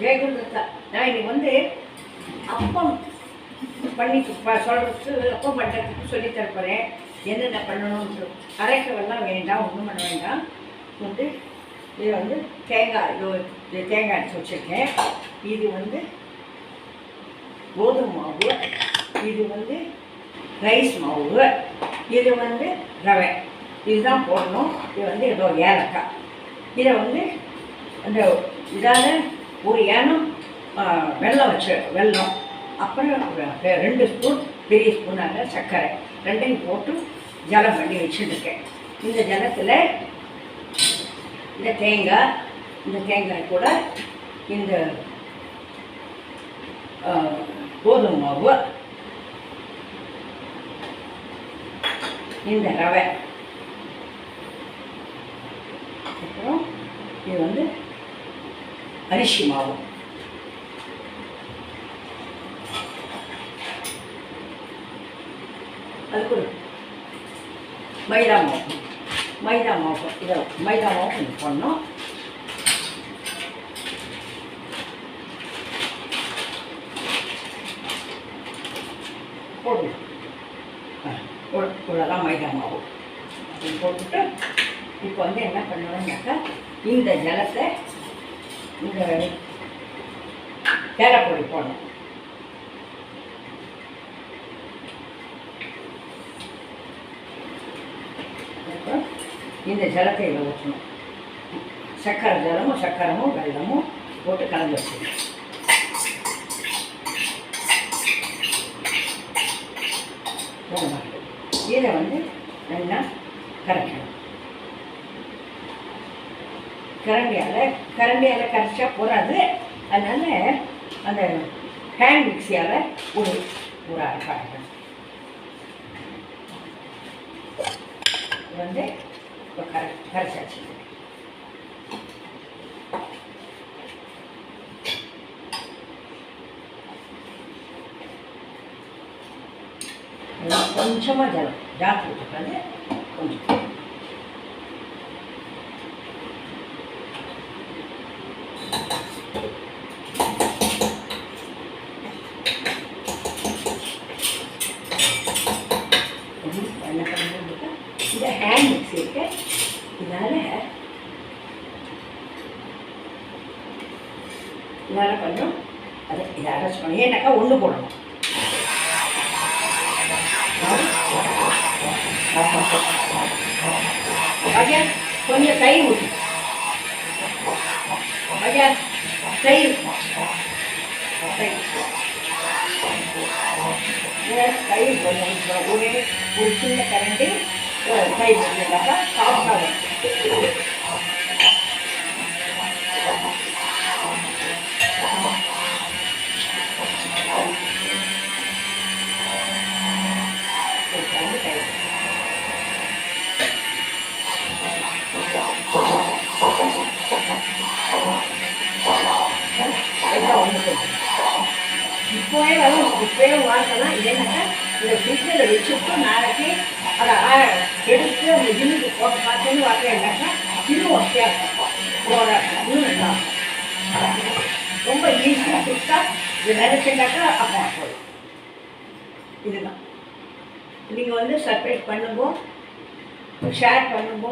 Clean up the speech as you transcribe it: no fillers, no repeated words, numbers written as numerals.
ஜெயகுருதத்தா. நான் இன்னைக்கு வந்து அப்பம் பண்ணி சொல்கிறதுக்கு அப்பம் பண்ணுறதுக்கு சொல்லித்தரப்போகிறேன். என்னென்ன பண்ணணும்னு அரைக்கவெல்லாம் வேண்டாம், ஒன்றும் பண்ண வேண்டாம். வந்து இது வந்து தேங்காய், இது தேங்காய் அரைச்சி வச்சுருக்கேன். இது வந்து கோதுமை மாவு, இது வந்து ரைஸ் மாவு, இது வந்து ரவை. இதுதான் போடணும். இது வந்து ஏதோ ஏலக்காய். இதை வந்து அந்த இதால் ஒரு ஏனம் வெல்லம் வெல்லம், அப்புறம் 2 ஸ்பூன் பெரிய ஸ்பூனாக சர்க்கரை ரெண்டையும் போட்டு ஜலம் பண்ணி வச்சுருக்கேன். இந்த ஜலத்தில் இந்த தேங்காய் கூட இந்த கோதுமை மாவு, இந்த ரவை, அப்புறம் இது வந்து அரிசி மாவு, அதுக்கு ஒரு மைதா மாவு இதை மைதா மாவு கொஞ்சம் பண்ணோம். போடணும் இவ்வளோதான் மைதா மாவு அப்படின்னு போட்டுட்டு இப்போ வந்து என்ன பண்ணணும்னாக்கா இந்த ஜலத்தை இந்த ஏலப்பொடி போடணும். அப்புறம் இந்த ஜலத்தை இதில் ஊற்றணும். சக்கரமும் வெல்லமும் போட்டு கலந்து வச்சுக்கணும். இதை வந்து நல்லா கரைக்கணும். கரண்டியால் கரைச்சா போகாது. அதனால் அந்த ஹேண்ட் மிக்சியால் ஒரு கரைக்கணும். வந்து இப்போ கரைச்சாச்சு. கொஞ்சமாக ஜலம் ஜாஸ்தி வச்சுக்காது, கொஞ்சம் என்ன பண்ணுறதுக்கா இந்த ஹேண்ட் மிக்ஸி இருக்கு. இதனால் கொஞ்சம் இதை அரைச்சி பண்ணி ஏன்னாக்கா ஒன்று போடணும். கொஞ்சம் தயிர் ஊற்றி தயிர் கொஞ்சம் ஒரு சின்ன கரண்டி தயிர் ஊற்றினாக்கா சாப்பிட்டாங்க. இப்போவே வாசலாம் இல்லைன்னாக்கா இந்த ஃப்ரிட்ஜில் வச்சுட்டு நாளைக்கு அதை எடுத்து அந்த ஜிம்முக்கு போட்டு பார்த்தேன்னு வார்த்தைன்னாக்கா இன்னும் வித்தியாசம் இன்னும் நல்லா ரொம்ப ஈஸியாக ஃபிக்ஸாக இது நினைச்சுட்டாக்கா அப்போ போதும். இதுதான் நீங்கள் வந்து சர்ப்ரைஸ் பண்ணுங்க, ஷேர் பண்ணுங்க.